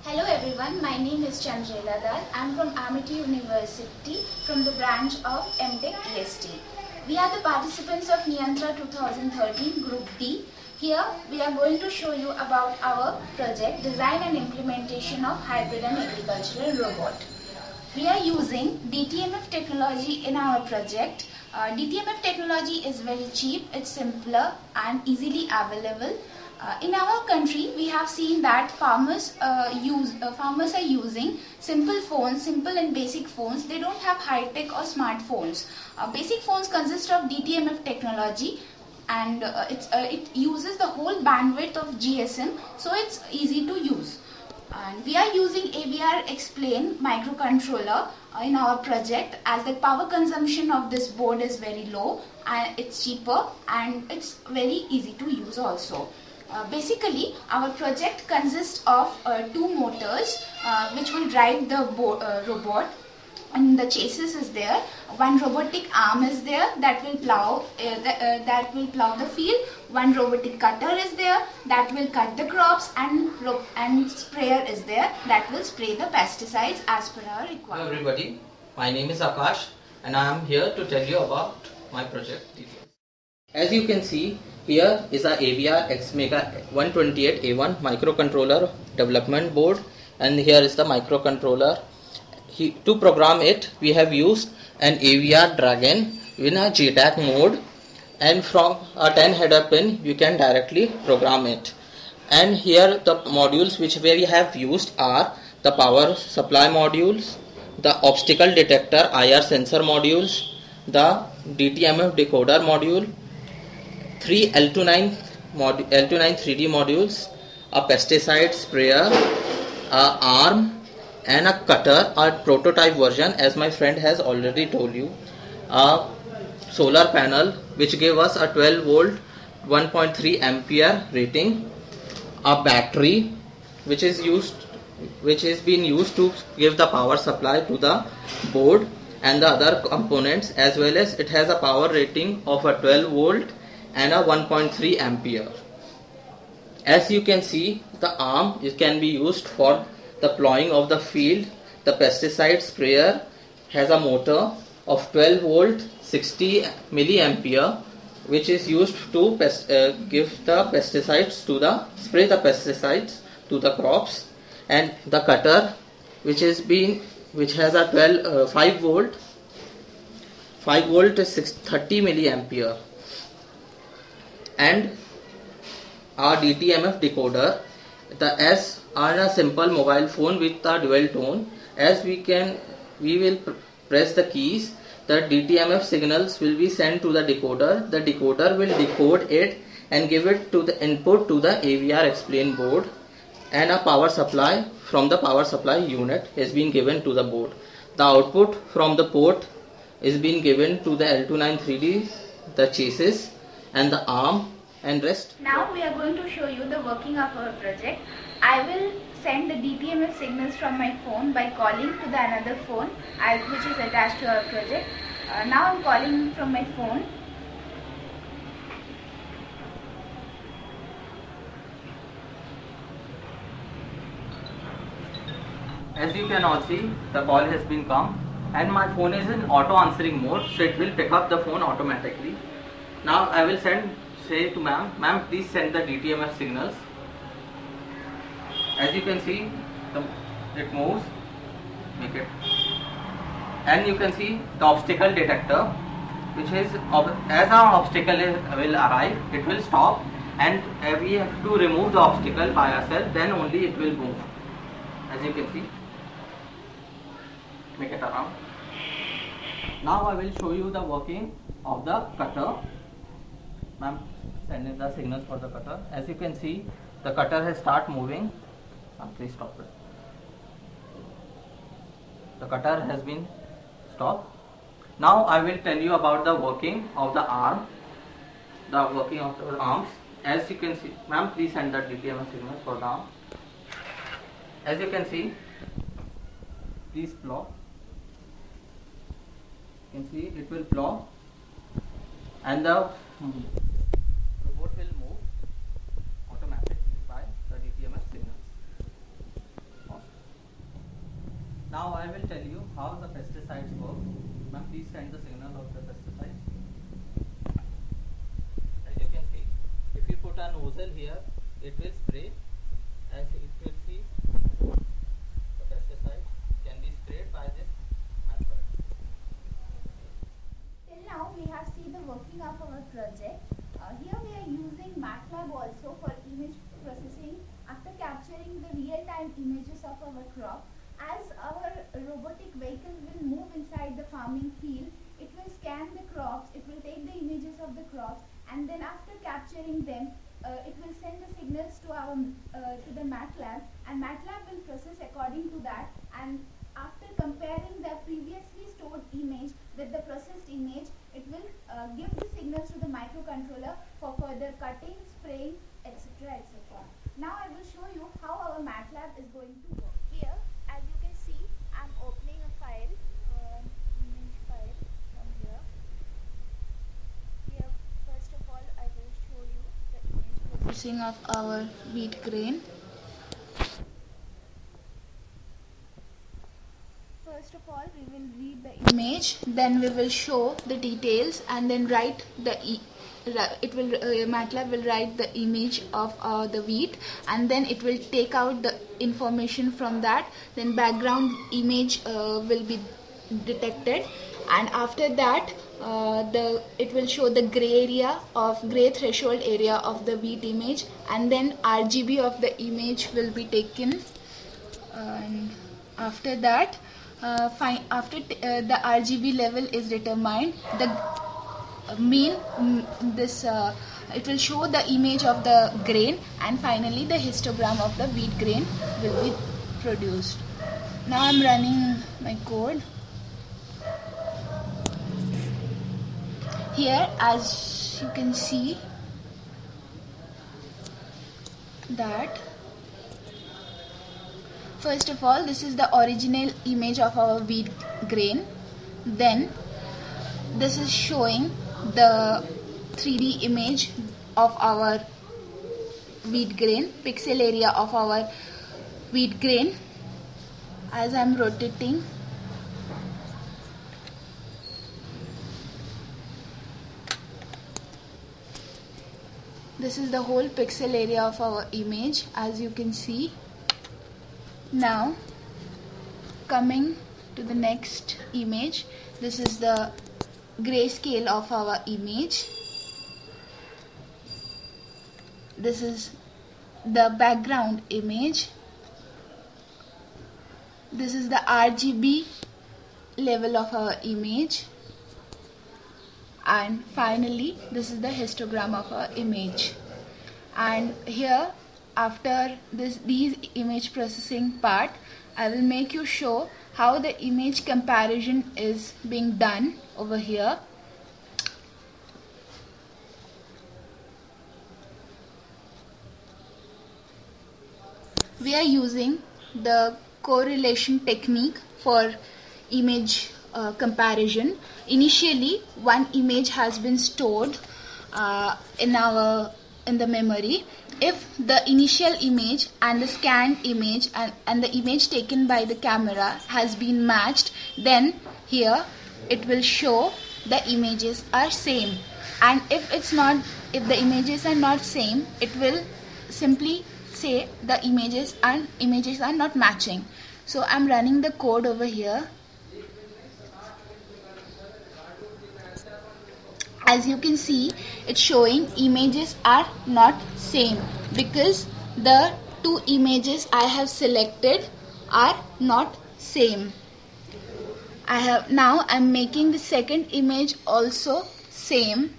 Hello everyone, my name is Chandrela Dal. I am from Amity University from the branch of MTech EST. We are the participants of Niyantra 2013 Group D. Here we are going to show you about our project Design and Implementation of Hybrid and Agricultural Robot. We are using DTMF technology in our project. DTMF technology is very cheap, it's simpler and easily available. In our country, we have seen that farmers are using simple phones, simple and basic phones. They don't have high-tech or smartphones. Basic phones consist of DTMF technology, and it uses the whole bandwidth of GSM, so it's easy to use. And we are using AVR Explain microcontroller in our project, as the power consumption of this board is very low and it's cheaper and it's very easy to use also. Basically, our project consists of two motors which will drive the robot, and the chassis is there. One robotic arm is there that will plow the field. One robotic cutter is there that will cut the crops, and sprayer is there that will spray the pesticides as per our requirement. Hello everybody, my name is Akash and I am here to tell you about my project details. As you can see, here is a AVR XMega 128A1 microcontroller development board, and here is the microcontroller. To program it, we have used an AVR Dragon in a JTAG mode, and from a 10 header pin you can directly program it. And here the modules which we have used are the power supply modules, the obstacle detector IR sensor modules, the DTMF decoder module, 3 L29 3D modules, a pesticide sprayer, a arm, and a cutter, a prototype version, as my friend has already told you, a solar panel which gave us a 12 volt 1.3 ampere rating, a battery which is being used to give the power supply to the board and the other components, as well as it has a power rating of a 12 volt and a 1.3 ampere. As you can see, the arm can be used for the plowing of the field. The pesticide sprayer has a motor of 12 volt 60 milliampere, which is used to give the pesticides to the spray the pesticides to the crops. And the cutter which has a 5 volt 30 milliampere, and our DTMF decoder, as on a simple mobile phone with a dual tone. As we will press the keys, the DTMF signals will be sent to the decoder. The decoder will decode it and give it to the input to the AVR Explain board, and a power supply from the power supply unit is being given to the board. The output from the port is being given to the L29 3D, the chassis and the arm and rest. Now we are going to show you the working of our project. I will send the DTMF signals from my phone by calling to the another phone which is attached to our project. Now I am calling from my phone. As you can all see, the call has been come and my phone is in auto answering mode, so it will pick up the phone automatically. Now I will say to ma'am, please send the DTMF signals. As you can see, it moves, and you can see the obstacle detector, which is, as our obstacle will arrive, it will stop, and we have to remove the obstacle by ourselves, then only it will move. As you can see, make it around. Now I will show you the working of the cutter. Ma'am, send in the signals for the cutter. As you can see, the cutter has started moving. Please stop it. The cutter has been stopped. Now I will tell you about the working of the arm. The working of the arms. As you can see, ma'am, please send the DTMF signals for the arm. As you can see, please plow. You can see it will plow, and the robot will move automatically by the DTMF signals. I will tell you how the pesticides work. Ma'am, please send the signal of the pesticide. As you can see, if you put a nozzle here, it will spray. As it will see, the pesticide can be sprayed by this method. Till now we have seen the working of our project. Here we are using MATLAB also for image processing after capturing the real-time images of our crop. As our robotic vehicle will move inside the farming field, it will scan the crops, it will take the images of the crops, and then after capturing them, it will send the signals to our to the MATLAB, and MATLAB will process according to that. And after comparing the previously stored image with the processed image, it will give the signals to the microcontroller for further cutting, spraying, etc. etc. Now I will show you how our MATLAB is going to work. Here, as you can see, I am opening a file, image file from here. Here, first of all, I will show you the image processing of our wheat grain. First of all, we will read the image, then we will show the details, and then write the MATLAB will write the image of the wheat, and then it will take out the information from that. Then background image will be detected, and after that it will show the gray threshold area of the wheat image, and then RGB of the image will be taken, and after that the RGB level is determined, the it will show the image of the grain, and finally the histogram of the wheat grain will be produced. Now I am running my code. Here, as you can see, that first of all, this is the original image of our wheat grain. Then this is showing the 3D image of our wheat grain, pixel area of our wheat grain. As I am rotating, this is the whole pixel area of our image, as you can see. Now coming to the next image, this is the grayscale of our image. This is the background image. This is the RGB level of our image, and finally this is the histogram of our image. And here, after these image processing part, I will make you show how the image comparison is being done over here. We are using the correlation technique for image comparison. Initially, one image has been stored in the memory. If the initial image and the scanned image and the image taken by the camera has been matched, then here it will show the images are same. And if the images are not same, it will simply say the images are not matching. So I'm running the code over here. As you can see, it's showing images are not same because the two images I have selected are not same. I'm making the second image also same.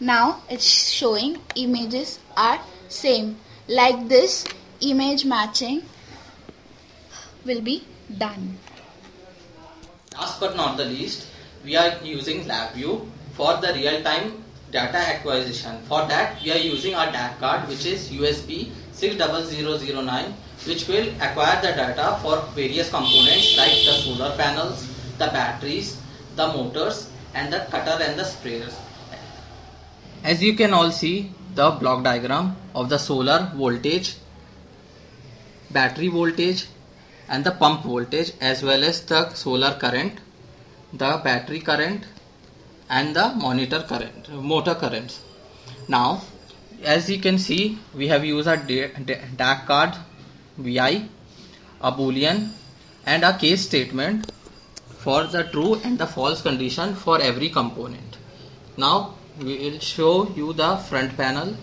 Now it's showing images are same. Like this, image matching will be done. Last but not the least, we are using LabVIEW for the real-time data acquisition. For that, we are using our DAC card, which is USB 60009, which will acquire the data for various components like the solar panels, the batteries, the motors, and the cutter and the sprayers. As you can all see the block diagram of the solar voltage, battery voltage and the pump voltage, as well as the solar current, the battery current and the motor currents. Now as you can see, we have used a DAC card, VI, a boolean and a case statement for the true and the false condition for every component. Now we will show you the front panel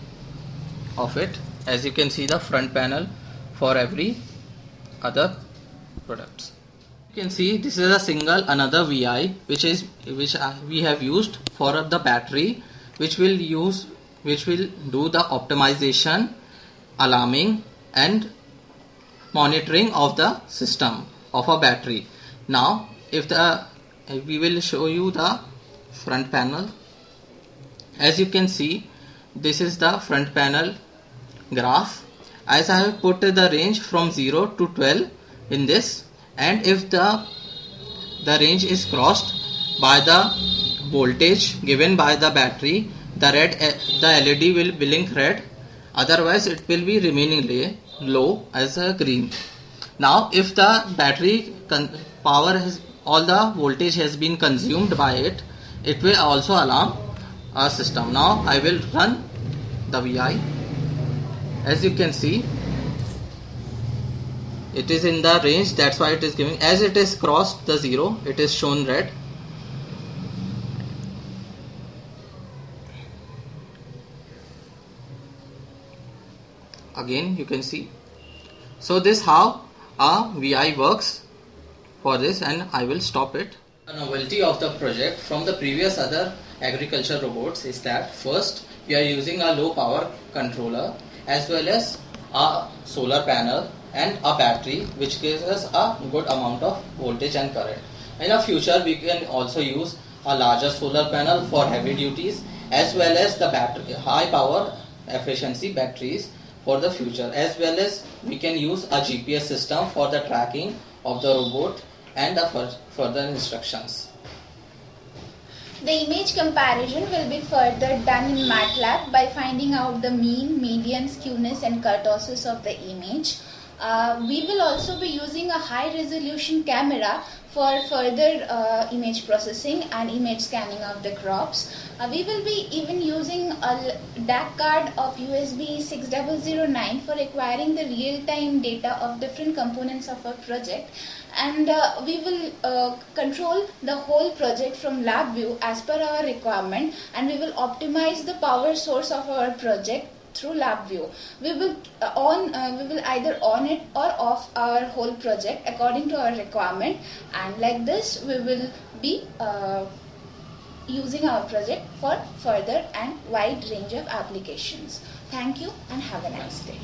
of it. As you can see, the front panel for every other products. You can see this is a single another VI which we have used for the battery, which will do the optimization, alarming and monitoring of the system of a battery. Now we will show you the front panel. As you can see, this is the front panel graph. As I have put the range from 0 to 12 in this, and if the range is crossed by the voltage given by the battery, the LED will blink red, otherwise it will be remaining low as a green. Now if the battery power all the voltage has been consumed by it, it will also alarm our system. Now I will run the VI. As you can see, it is in the range, that's why it is giving. As it is crossed the 0, it is shown red. Again you can see. So this how a VI works for this, and I will stop it. A novelty of the project from the previous other agriculture robots is that first we are using a low power controller as well as a solar panel and a battery, which gives us a good amount of voltage and current. In the future we can also use a larger solar panel for heavy duties, as well as the battery high power efficiency batteries for the future, as well as we can use a GPS system for the tracking of the robot and the further instructions. The image comparison will be further done in MATLAB by finding out the mean, median, skewness and kurtosis of the image. We will also be using a high resolution camera for further image processing and image scanning of the crops. We will be even using a DAC card of USB 6009 for acquiring the real-time data of different components of our project, and we will control the whole project from LabVIEW as per our requirement, and we will optimize the power source of our project through LabVIEW. We will either on it or off our whole project according to our requirement, and like this we will be using our project for further and wide range of applications. Thank you and have a nice day.